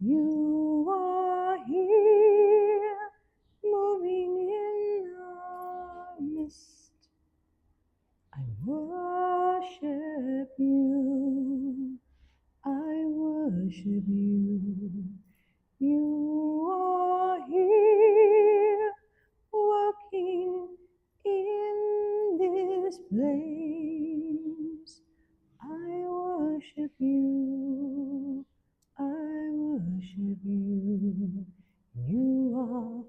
You are here, moving in our midst. I worship you. I worship you. You are here, walking in this place. I worship you. I worship you. You are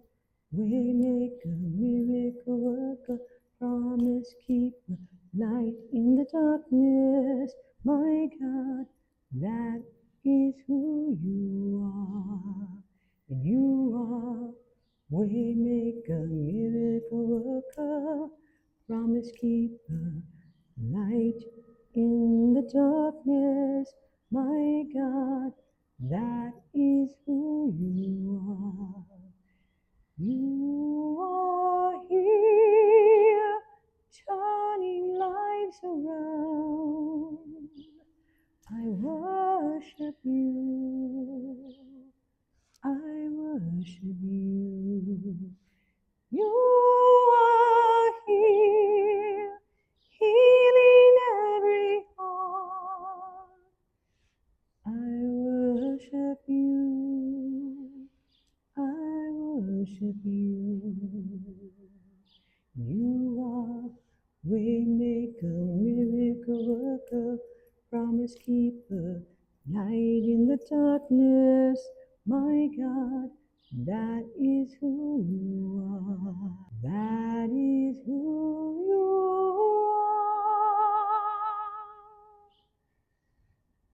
waymaker, miracle worker, promise keeper, light in the darkness. My God, that is who you are. You are waymaker, miracle worker, promise keeper, light in the darkness. My God, that is who you are. You are here, turning lives around. I worship you. I worship you. You are here, healing every heart. I worship you. I worship you. You are waymaker, miracle worker, promise keeper, light in the darkness. My God, that is who you are. That is who you